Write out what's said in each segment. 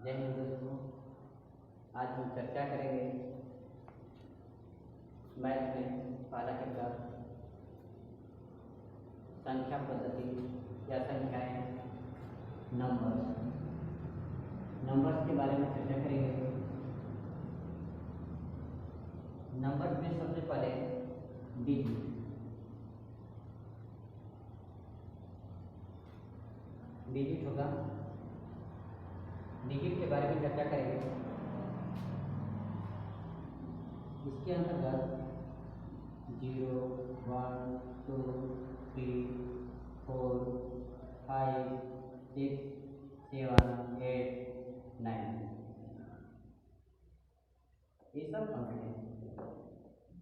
जय हिंद दोस्तों। आज हम चर्चा करेंगे मैथ में पहला चैप्टर संख्या पद्धति या संख्याएं नंबर्स के बारे में चर्चा करेंगे। नंबर्स में सबसे पहले डिजिट होगा। डिजिट के बारे में चर्चा करेंगे। इसके अंतर्गत 0, 1, 2, 3, 4, 5, 6, 7, 8, 9 ये सब अंक हैं।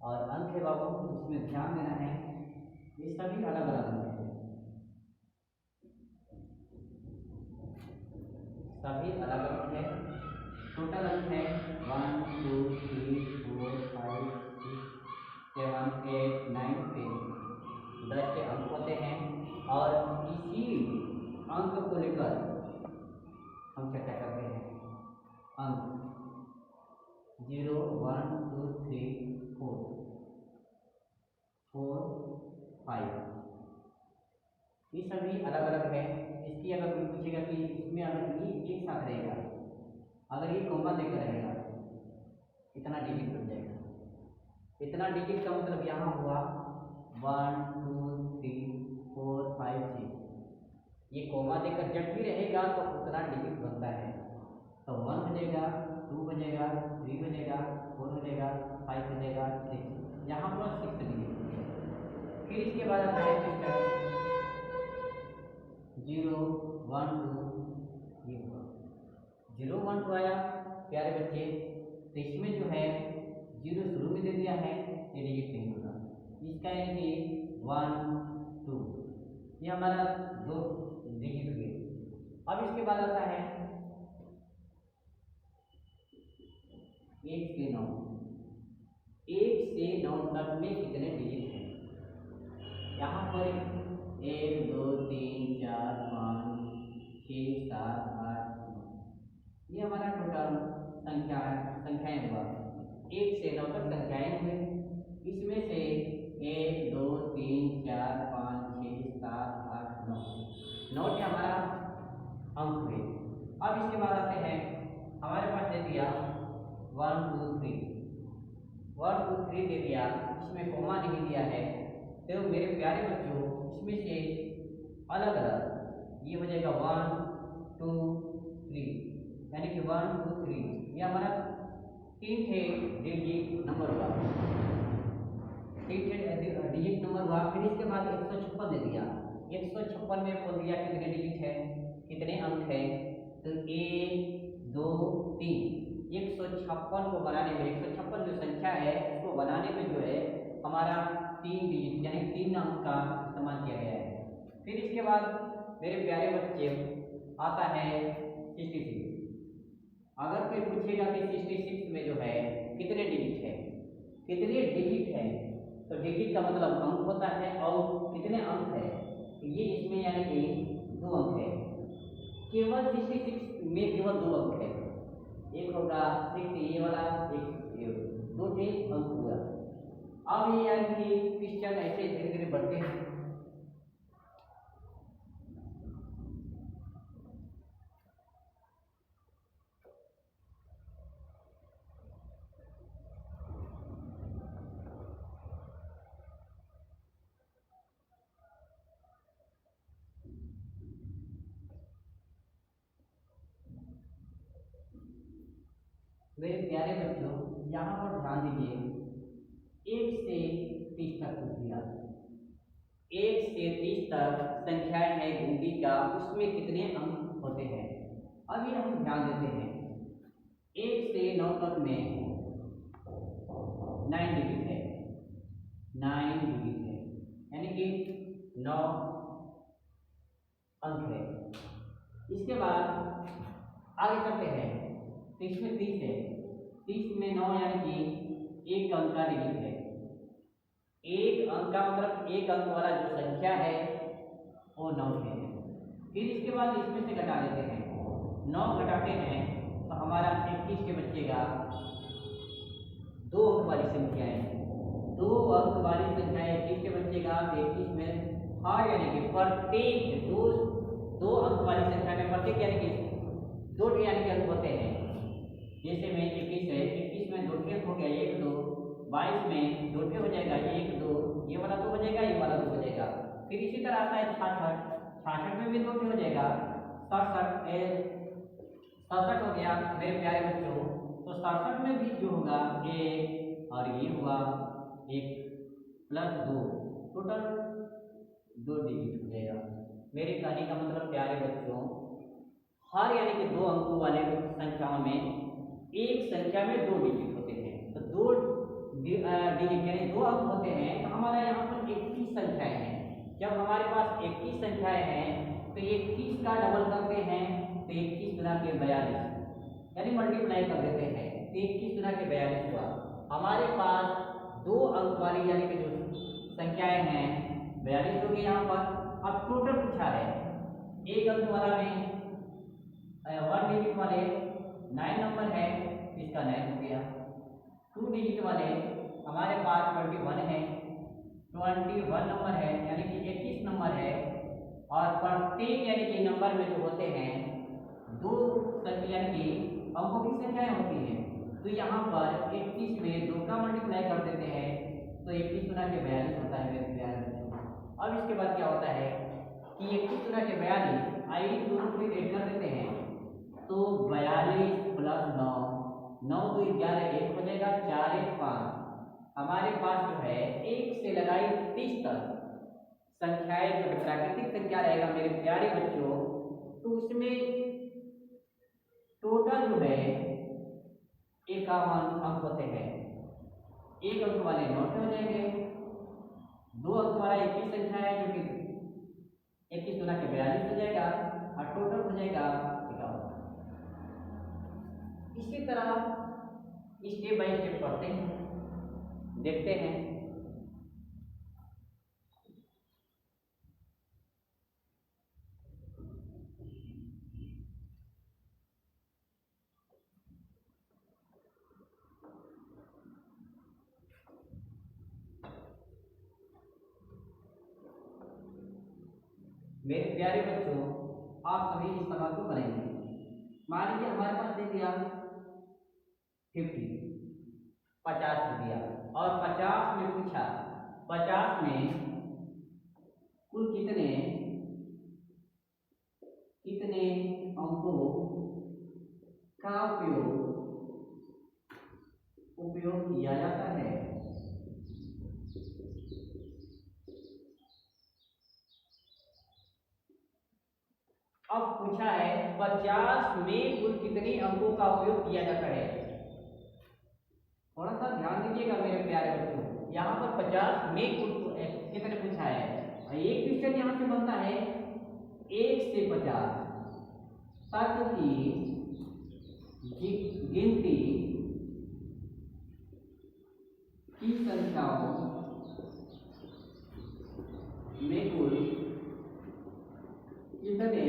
और अंक है बाबू, इसमें ध्यान देना है, ये सभी अलग अलग अंक हैं। सभी अलग अंक है। टोटल अंक है 1, 2, 3, 4, 5, 6, 7, 8, 9, 10 10 के अंक होते हैं। और इसी अंक को लेकर हम चर्चा करते हैं। अंक 0, 1, 2, 3, 4, 5 ये सभी अलग अलग है। इसकी अगर कोई पूछेगा कि इसमें अगर ये एक साथ रहेगा, अगर ये कॉमा देकर रहेगा, कितना डिजिट बन जाएगा? इतना डिजिट का मतलब यहाँ हुआ 1, 2, 3, 4, 5, 6। ये कॉमा देकर जब भी रहेगा तो उतना डिजिट बनता है। तो 1 बनेगा, 2 बनेगा, 3 बनेगा, 4 बनेगा, 5 बनेगा, 6। यहाँ पर 6 डिजिट। फिर इसके बाद आता है 0, 1, 2 ये हुआ 0, 1, 2 आया प्यारे बच्चे। तो इसमें जो है 0 शुरू में दे दिया है, ये डिजिट नहीं होगा। इसका यानी कि 1, 2 ये हमारा 2 डिजिट हुए। अब इसके बाद आता है 1 से 9। 1 से 9 तक में कितने डिजिट हैं? यहाँ पर 1, 2, 3, 4, 5, 6, 7, 8, 9 ये हमारा टोटल संख्याएं हुआ। 1 से 9 तक संख्याएं हुए। इसमें से 1, 2, 3, 4, 5, 6, 7, 8, 9 9 हमारा अंक हुए। अब इसके बाद आते हैं, हमारे पास दे दिया 1, 2, 3 1, 2, 3 दे दिया, इसमें कॉमा नहीं दिया है। तो मेरे प्यारे बच्चों, इसमें से अलग अलग ये हो जाएगा 1, 2, 3 यानी कि 1, 2, 3 ये हमारा 3 थे डिजिट नंबर हुआ। 3 थे डिजिट नंबर हुआ। फिर इसके बाद 156 दे दिया। 156 में बोल दिया कितने डिजिट है, कितने अंक है। तो 1, 2, 3 156 को बनाने में, 156 जो संख्या है उसको बनाने में जो है हमारा 3 डिजिट यानी 3 अंक का इस्तेमाल किया गया है। फिर इसके बाद मेरे प्यारे बच्चे आता है 66। अगर कोई पूछेगा कि 66 में जो है कितने डिजिट है, कितने डिजिट है, तो डिजिट का मतलब अंक होता है और कितने अंक है, ये इसमें यानी कि 2 अंक है। केवल 66 में केवल 2 अंक है। एक होगा 6 ये वाला, एक 2 थे अंक हुआ। अब ये यानी कि क्वेश्चन ऐसे धीरे धीरे बढ़ते हैं। मेरे प्यारे बच्चों, यहाँ पर ध्यान दीजिए, 1 से 30 तक पूछ दिया। 1 से 30 तक संख्याएं है गिनती का, उसमें कितने अंक होते हैं। अभी हम ध्यान देते हैं। 1 से 9 तक में 9 डिजिट है, 9 डिजिट है यानी कि 9 अंक है। इसके बाद आगे चलते हैं, तो इसमें 30 है। 30 में 9 यानी कि 1 अंक का डिजिट है। 1 अंक का मतलब 1 अंक वाला जो संख्या है वो 9 है। फिर इसके बाद इसमें से घटा लेते हैं। 9 घटाते हैं 21 के बचेगा 2 अंक वाली संख्याएं, 2 अंक वाली संख्याएं 21 के बचेगा। 21 में हर यानी कि प्रत्येक दो अंक वाली संख्या में प्रत्येक यानी कि 2 यानी कि अंक होते हैं। जैसे में 21 है, 21 में 2 अंक हो गया 1 2, 22 में 2 हो जाएगा 1 2, ये वाला 2 बचेगा, ये वाला 2 बचेगा। फिर इसी तरह आता है 66, 66 में भी 2 हो जाएगा, 67 हो गया मेरे प्यारे बच्चों। तो 67 में भी जो होगा 1 और ये हुआ 1 प्लस 2, टोटल 2 डिजिट हो जाएगा। मेरे कहने का मतलब प्यारे बच्चों, हर यानी कि 2 अंकों वाले संख्याओं में एक संख्या में 2 डिजिट होते हैं। तो 2 डिजिट यानी 2 अंक होते हैं। तो हमारा यहाँ पर 21 संख्याएं हैं। जब हमारे पास 21 संख्याएं हैं तो 21 का डबल करते हैं तो 21 गुना के 42 यानी मल्टीप्लाई कर देते हैं तो 21 गुना के 42 हुआ। हमारे पास 2 अंक वाली यानी कि जो संख्याएं हैं 42 हो गई यहाँ पर। अब टोटल पूछा है, एक अंक वाला में 1 डिजिट वाले 9 नंबर है, इसका 9 हो गया। 2 डिजिट वाले हमारे पास 21 है, 21 नंबर है यानी कि 21 नंबर है। और प्रत्येक यानी कि नंबर में जो होते हैं 2 संख्या यानी कि अंकों की संख्याएं होती हैं। तो यहाँ पर 21 में 2 का मल्टीप्लाई कर देते हैं तो 21 गुना के 42 होता है मेरे प्यारे बच्चों। अब इसके बाद क्या होता है कि 21 गुना के 42 आई दोनों को ऐड कर देते हैं तो 42 प्लस 9, 9 2 11 1 हो जाएगा, 4 1 5। हमारे पास जो है 1 से लगाई 30 तक संख्याएं जो प्राकृतिक संख्या रहेगा मेरे प्यारे बच्चों, तो उसमें टोटल जो है 51 अंक होते हैं। 1 अंक वाले 9 हो जाएंगे, 2 अंक वाला 21 संख्या है जो कि 21 गुना के 42 हो जाएगा और टोटल हो जाएगा 51। इसी तरह स्टेप बाय स्टेप पढ़ते हैं, देखते हैं। मेरे प्यारे बच्चों, आप सभी इस सवाल को करेंगे। मान लीजिए हमारे पास दे दिया 50 दे दिया और 50 में पूछा 50 में कुल कितने अंकों का उपयोग किया जाता है। अब पूछा है 50 में कुल कितने अंकों का उपयोग किया जाता है। थोड़ा सा ध्यान दीजिएगा मेरे प्यारे बच्चों, यहाँ पर 50 में कुल कितने पूछा है। एक क्वेश्चन यहाँ से बनता है 1 से 50 तक की गिनती की संख्याओं में कुल कितने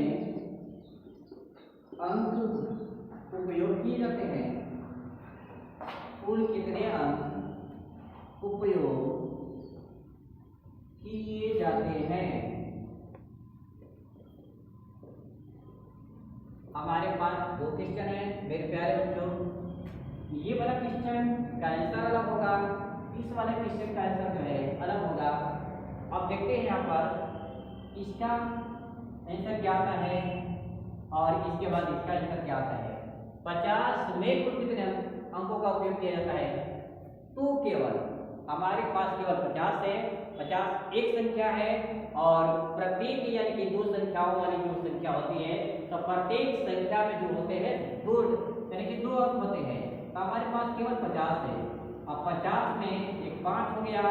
अंक उपयोग किए जाते हैं। कुल कितने अंक उपयोग किए जाते हैं। हमारे पास 2 क्वेश्चन है मेरे प्यारे बच्चों। ये वाला क्वेश्चन का आंसर अलग होगा, इस वाले क्वेश्चन का आंसर जो है अलग होगा। अब देखते हैं यहाँ पर इसका आंसर क्या आता है और इसके बाद इसका आंसर क्या आता है। 50 में कुल कितने अंकों का उपयोग किया जाता है, तो केवल हमारे पास केवल 50 है। 50 एक संख्या है और प्रत्येक यानी कि 2 संख्याओं वाली जो संख्या होती है तो प्रत्येक संख्या में जो होते हैं 2 यानी कि 2 अंक होते हैं। तो हमारे पास केवल 50 है। अब 50 में एक 5 हो गया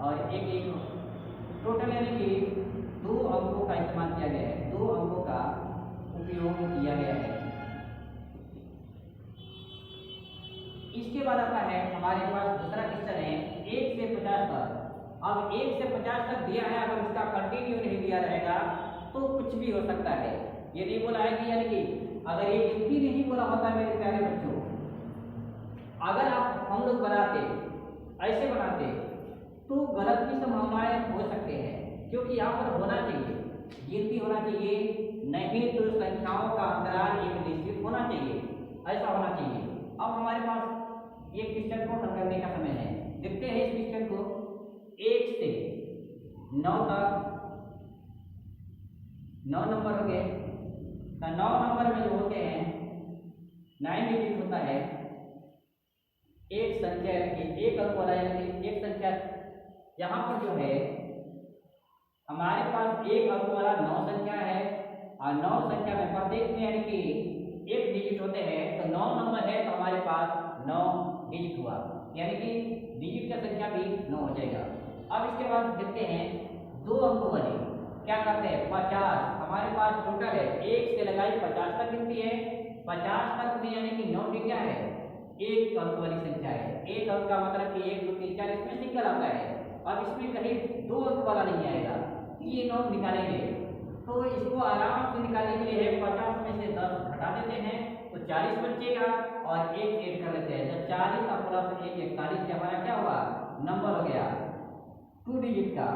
और एक टोटल यानी कि 2 अंकों का इस्तेमाल किया गया है, 2 अंकों का उपयोग किया गया है। इसके बाद आता है हमारे पास दूसरा क्वेश्चन है 1 से 50 तक। अब 1 से 50 तक दिया है, अगर उसका कंटिन्यू नहीं दिया रहेगा तो कुछ भी हो सकता है। ये नहीं बोला है कि यानी कि अगर ये गिनती नहीं बोला होता मेरे प्यारे बच्चों अगर आप हम लोग बनाते ऐसे बनाते तो गलत की संभावनाएं हो सकते हैं, क्योंकि यहाँ पर होना चाहिए गिनती होना चाहिए, नहीं तो संख्याओं का अंतराल एक निश्चित होना चाहिए, ऐसा होना चाहिए। अब हमारे पास ये क्वेश्चन को हल करने का समय है। देखते हैं इस क्वेश्चन को। 1 से 9 तक 9 नंबर हो गए, तो 9 नंबर में जो होते हैं 9 डिजिट होता है एक संख्या, एक अंक वाला, यानी एक संख्या। यहाँ पर जो है हमारे पास एक अंक वाला 9 संख्या है, और 9 संख्या में प्रत्येक में यानी कि एक डिजिट होते हैं, तो 9 नंबर है तो हमारे पास 9 डिजिट हुआ, यानी कि डिजिट का संख्या भी 9 हो जाएगा। अब इसके बाद देखते हैं 2 अंकों वाली क्या करते हैं। 50 हमारे पास टोटल है, 1 से लगाई 50 तक गिनती है, 50 तक में यानी कि 9 की क्या है, एक अंक वाली संख्या है। एक अंक का मतलब कि 1 2 3 4, इसमें सिंगल आता है। अब इसमें कहीं 2 अंक वाला नहीं आएगा, ये 9 निकालेंगे तो इसको आराम से निकालने के लिए 50 में से 10 घटा देते हैं तो 40 बचेगा, और 1 ऐड कर लेते हैं। जब 40 का प्लस 1 41 हमारा क्या हुआ, नंबर हो गया 2 डिजिट का।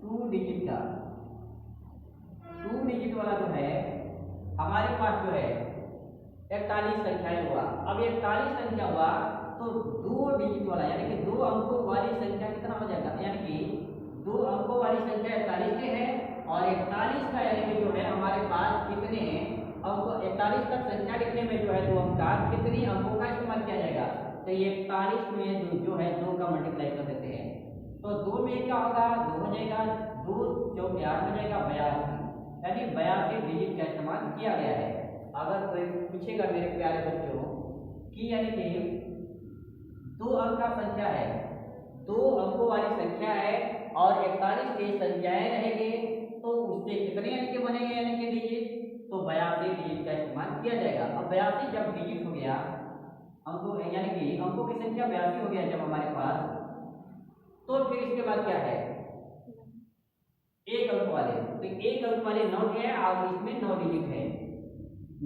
2 डिजिट का 2 डिजिट वाला जो है हमारे पास जो है 41 संख्याएं हुआ। अब 41 संख्या हुआ तो 2 डिजिट वाला यानी कि 2 अंकों वाली संख्या कितना हो जाएगा, यानी कि 2 अंकों वाली संख्या 41 से है, और 41 का यानी कि जो है हमारे पास कितने अंकों, 41 तक संख्या लिखने में जो है 2 अंक का कितने अंकों का इस्तेमाल किया जाएगा, तो ये 41 में जो है 2 का मल्टीप्लाई कर देते हैं, तो 2 में क्या होगा, 2 हो जाएगा, 2 चौके 8 हो जाएगा 82, यानी 82 डिजिट का इस्तेमाल किया गया है। अगर कोई पूछेगा मेरे प्यारे बच्चों कि यानी कि 2 अंक का संख्या है, 2 अंकों वाली संख्या है और 41 के संख्याएं रहेंगे, तो उससे कितने यानी कि बनेंगे, यानी कि डिजिट, तो 82 डिजिट का इस्तेमाल किया जाएगा। अब 82 जब डिजिट हो गया अंकों, यानी कि अंकों की संख्या 82 हो गया जब हमारे पास, तो फिर इसके बाद क्या है, एक अंक वाले, तो एक अंक वाले 9 है और इसमें 9 डिजिट है,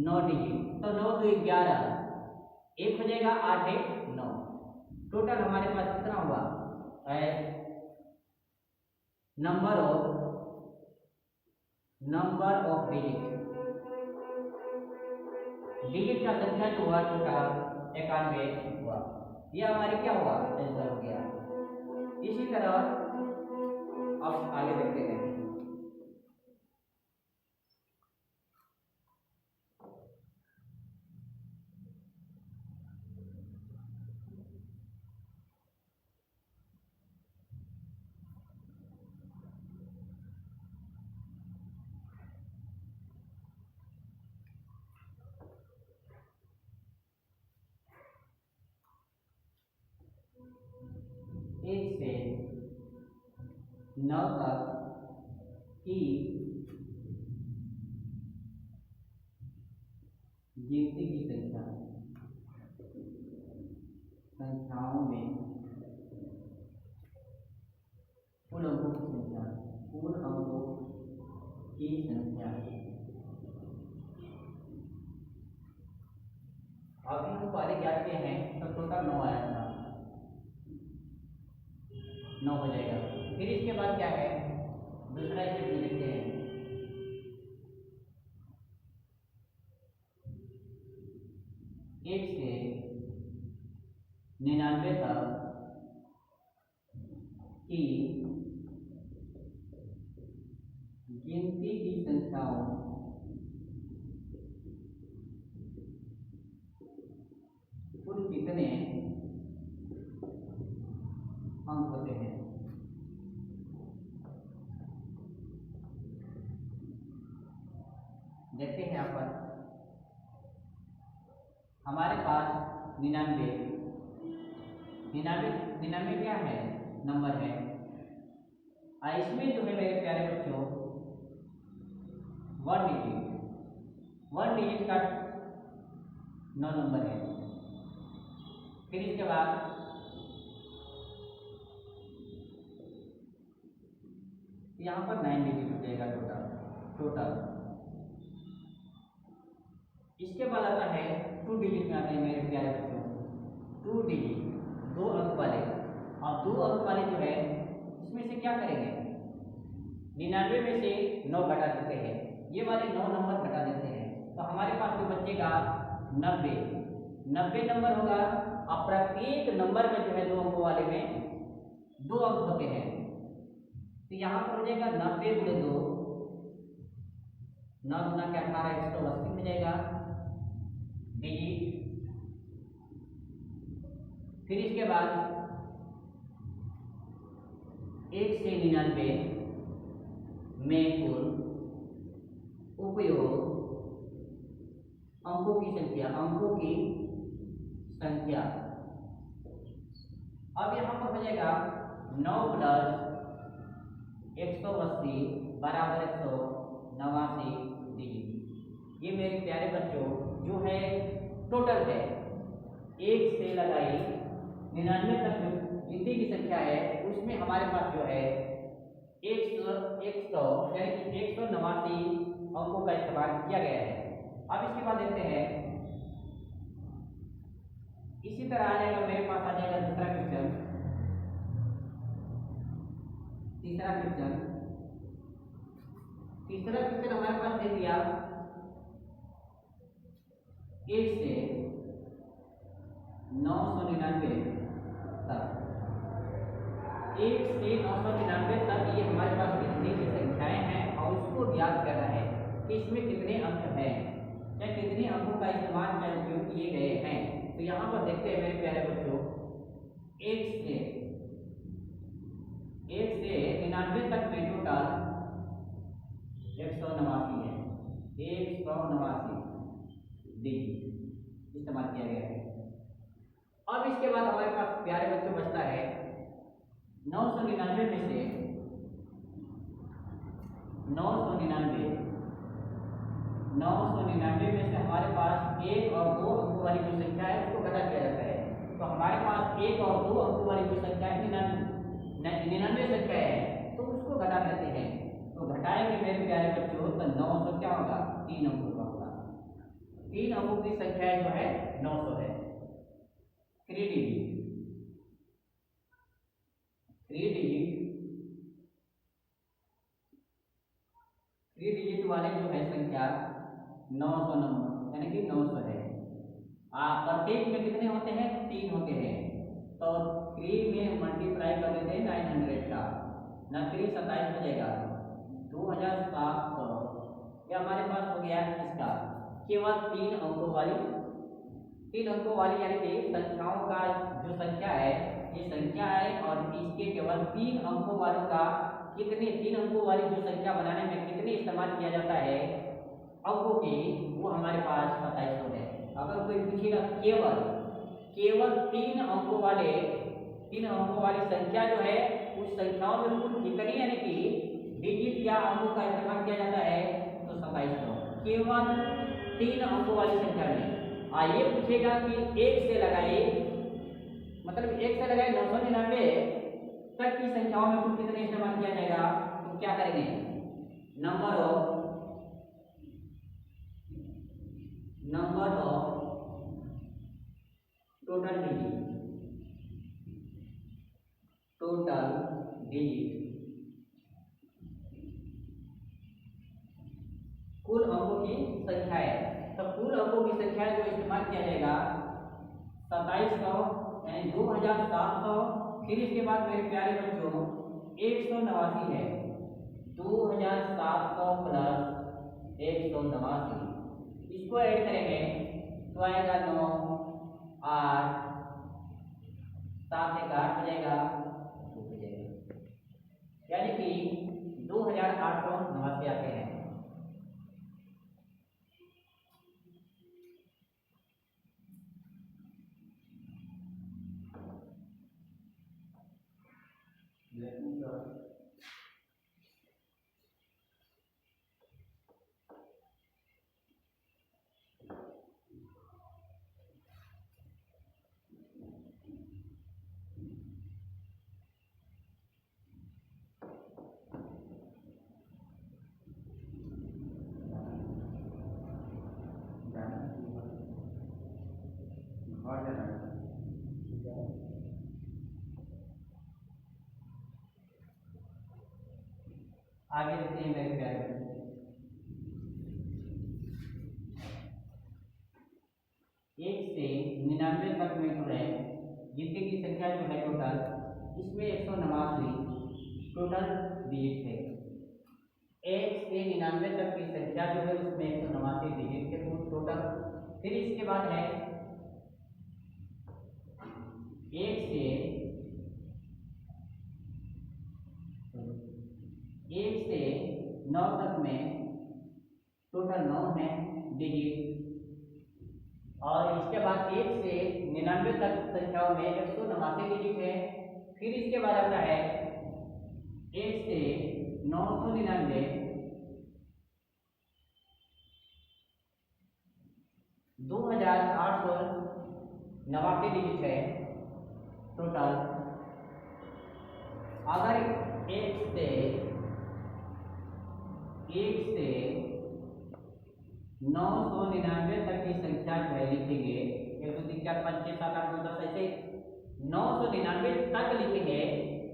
9 डिजिट, तो 9 2 11, एक हो जाएगा, 8 1 9, टोटल हमारे पास कितना हुआ, नंबर ऑफ डिजिट का संख्या जो हुआ टोटल 91 हुआ। यह हमारी क्या हुआ, आंसर हो गया। इसी तरह अब आगे देखते हैं। एक से 9 तक की गिनती की संख्याओं में कुल अंकों की संख्या अभी हम पहले ज्ञात किए हैं, तो टोटल 9 आया था, 9 हो जाएगा। फिर इसके बाद क्या है, दूसरा स्टेप में देखते हैं। एक से 99 तक की गिनती की संख्याओं कुल कितने अंक होते हैं। देखते हैं यहाँ पर हमारे पास 99 क्या है, नंबर है, और इसमें जो है मेरे प्यारे बच्चों 1 डिजिट का 9 नंबर है। फिर इसके बाद यहाँ पर 9 डिजिट हो जाएगा टोटल। इसके बाद आता है 2 डिजिट में आते हैं मेरे प्यारे बच्चों, 2 डिजिट 2 अंक वाले। अब 2 अंक वाले जो है इसमें से क्या करेंगे, 99 में से 9 घटा देते हैं, ये वाले 9 नंबर घटा देते हैं, तो हमारे पास जो बचेगा 90 नंबर होगा। अब प्रत्येक नंबर में जो है 2 अंकों वाले में 2 अंक होते हैं, तो यहाँ पर हो जाएगा 90 गुणे 2, 9 गुना के 18 180 हो जाएगा डिजिट। फिर इसके बाद 1 से 99 में कुल उपयोग अंकों की संख्या। अब यहाँ पर हो जाएगा 9 प्लस 180 बराबर 189 डिजिट। ये मेरे प्यारे बच्चों जो है टोटल है, 1 से लगाई 99 तक जो गिनती की संख्या है उसमें हमारे पास जो है 100 यानी कि 189 अंकों का इस्तेमाल किया गया है। अब इसके बाद देखते हैं, इसी तरह आ जाएगा मेरे पास आ जाएगा तीसरा क्वेश्चन हमारे पास दे दिया 1 से 999 तक। 1 से 999 तक ये हमारे पास गिनती की संख्याएं हैं और उसको ज्ञात करना है कि इसमें कितने अंक हैं या कितने अंकों का इस्तेमाल उपयोग किए गए हैं। तो यहाँ पर देखते हैं मेरे प्यारे बच्चों, 1 से 99 तक में टोटल 189 है, 189 डिजिट इस्तेमाल किया गया है। अब इसके बाद हमारे पास प्यारे बच्चों बचता है 999 में से 999 में से हमारे पास 1 और 2 अंकों वाली जो संख्या है उसको घटा दिया जाता है। तो हमारे पास 1 और 2 अंकों वाली जो संख्या है 99 संख्या है, तो उसको घटा देते हैं। तो घटाएंगे मेरे प्यारे बच्चों तो 900 क्या होगा, 3 अंकों का होगा। 3 अंकों की संख्या जो है 900 है। 3 डिजिट वाले जो है संख्या 900 नंबर यानी कि 900 है। प्रत्येक में कितने होते हैं, 3 होते हैं, तो 3 में मल्टीप्लाई कर देते हैं 900 का, 9 27 हो जाएगा 2700। ये हमारे पास हो गया इसका केवल 3 अंकों वाली यानी कि संख्याओं का जो संख्या है ये संख्या है, और इसके केवल 3 अंकों वालों का कितने 3 अंकों वाली जो संख्या बनाने में कितने इस्तेमाल किया जाता है अंकों की, वो हमारे पास 2700 है। अगर कोई पूछेगा केवल 3 अंकों वाली संख्या जो है उस संख्याओं में कुल कितनी यानी कि डिजिट या अंकों का इस्तेमाल किया जाता है, तो 2700 केवल 3 अंकों वाली संख्या में। ये पूछेगा कि 1 से लगाए 999 तक की संख्याओं में कुल कितने इस्तेमाल किया जाएगा, तो क्या करेंगे, नंबर ऑफ टोटल डिजिट कुल अंकों की संख्या है। तो कुल अंकों की संख्या जो इस्तेमाल किया जाएगा 2700 यानी 2700। फिर इसके बाद मेरे प्यारे बच्चों 189 है, 2700 प्लस 189 इसको ऐड करेंगे तो आएगा 9 8 7 1 8 हो जाएगा, यानी कि 2889 आते हैं। आगे देखते हैं मेरे प्यारे बच्चों, एक से 99 तक में जो है जितने की संख्या जो है टोटल, इसमें 189 टोटल डिजिट है। एक से 99 तक की संख्या जो है उसमें 189 डिजिट के टोटल। फिर इसके बाद है एक से 9 तक में टोटल 9 है डिजिट। और इसके बाद 1 से 99 तक संख्याओं में 189 डिजिट है। फिर इसके बाद आता है 1 से 999 2889 डिजिट है टोटल। अगर 1 से 999 तक की संख्या जो है लिखेंगे, 1 2 3 4 5 6 7 8 9 10 ऐसे 999 तक लिखेंगे,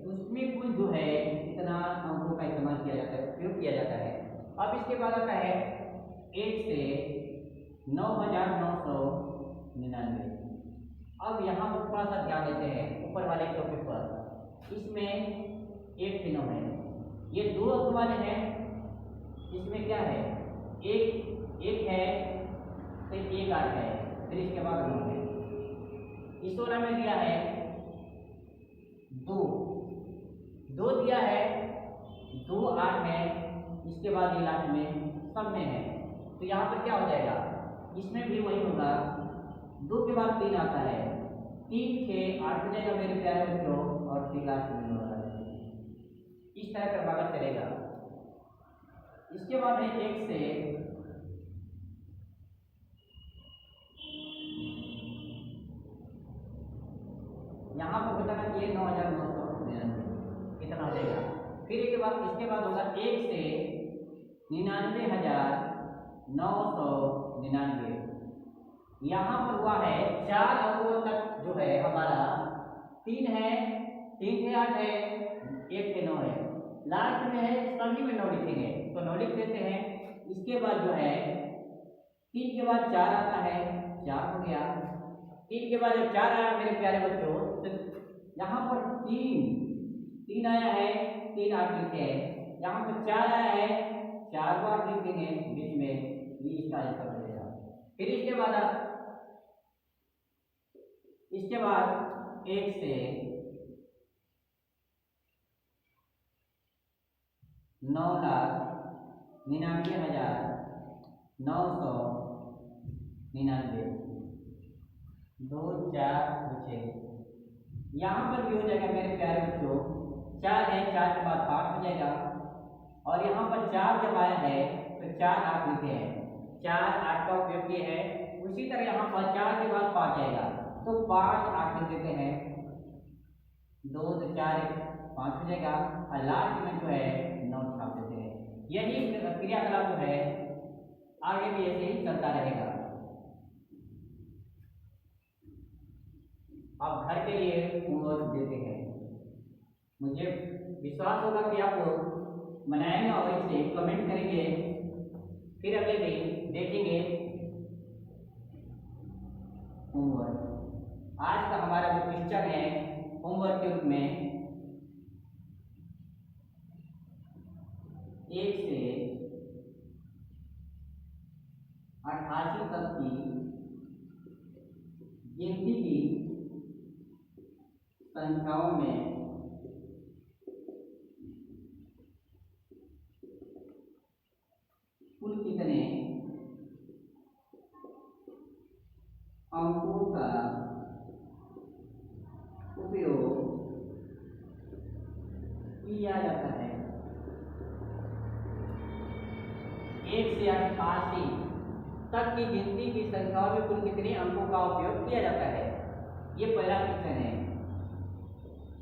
उसमें कुल जो है इतना अंकों का इस्तेमाल किया जाता है, उपयोग किया जाता है। अब इसके बाद आता है 1 से 9999। अब यहाँ पर थोड़ा सा ध्यान देते हैं ऊपर वाले टॉपिक पर। इसमें 1 से 9 है, ये 2 अंक वाले हैं। इसमें क्या है, एक है, फिर 1 8 है, फिर इसके बाद 9 है। इस वाला में दिया है 2 दिया है, 2 8 है, इसके बाद ये लास्ट में सब में है। तो यहाँ पर क्या हो जाएगा, इसमें भी वही होगा, 2 के बाद 3 आता है, 3 6 8 हो जाएगा मेरे प्यारे बच्चों, और 3 लास्ट में होगा। इस तरह का भागा चलेगा। इसके बाद है 1 से यहाँ पर बताना चाहिए 9999 कितना हो जाएगा। फिर इसके बाद होगा 1 से 99,999। यहाँ पर हुआ है 4 अंकों तक जो है हमारा 3 है, 3 से 8 है, 1 से 9 है, लास्ट में है सभी में 9 लिखेंगे, तो 9 लिख देते हैं। इसके बाद जो है 3 के बाद 4 आता है, 4 हो गया। 3 के बाद जब 4 आया मेरे प्यारे बच्चों, तो यहाँ पर 3 आया है, 3 8 लिखे हैं। यहाँ पर 4 आया है, 4 को 8 लिख देंगे बीच में, ये इसका आंसर बनेगा। फिर इसके बाद 1 से 9,99,999 2 4 बचे। यहाँ पर भी हो जाएगा मेरे प्यारे बच्चों, 4 है, 4 के बाद 5 हो जाएगा। और यहाँ पर 4 जब आया है तो 4 8 लिखे हैं, 4 8 का उपयोग किए हैं। उसी तरह यहाँ पर 4 के बाद 5 आएगा, तो 5 8 लिख देते हैं, 2 से 4 5 हो जाएगा, और लास्ट में जो है 9 छाप देते हैं। यही क्रियाकलाप जो है आगे भी ऐसे ही चलता रहेगा। आप घर के लिए होमवर्क देते हैं, मुझे विश्वास होगा कि आप लोग बनाएंगे और इसे कमेंट करेंगे। फिर अगले दिन देखेंगे होमवर्क। आज का हमारा जो क्वेश्चन है होमवर्क के रूप में, 1 से 88 तक की गिनती की संख्याओं में कुल कितने अंकों का उपयोग किया जाता है। 1 से 88 तक की गिनती की संख्याओं में कुल कितने अंकों का उपयोग किया जाता है, ये पहला क्वेश्चन है।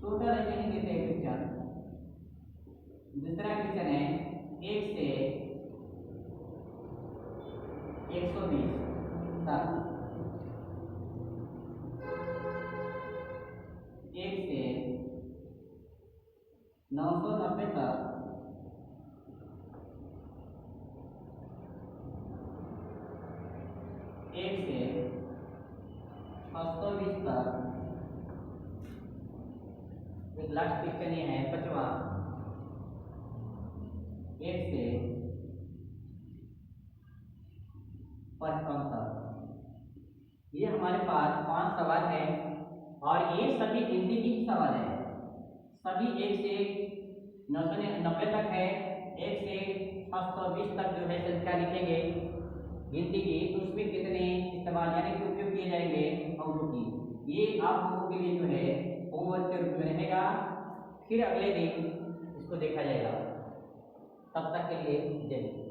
टोटल ऐसे नहीं देते हैं क्वेश्चन। दूसरा क्वेश्चन है 1 से 120 तक, 1 से 990 तक 1 से 620 तक। एक लास्ट क्वेश्चन ये है 5वां, 1 से 55 तक। ये हमारे पास 5 सवाल है और ये सभी गिनती की सवाल है। सभी 1 से 990 तक है। 1 से 620 तक जो है संख्या लिखेंगे गिनती की, तो उसमें कितने इस्तेमाल यानी कि उपयोग किए जाएंगे अंकों की, ये आप लोगों के लिए जो है होमवर्क के रूप में रहेगा। फिर अगले दिन इसको देखा जाएगा। तब तक के लिए जय हिंद।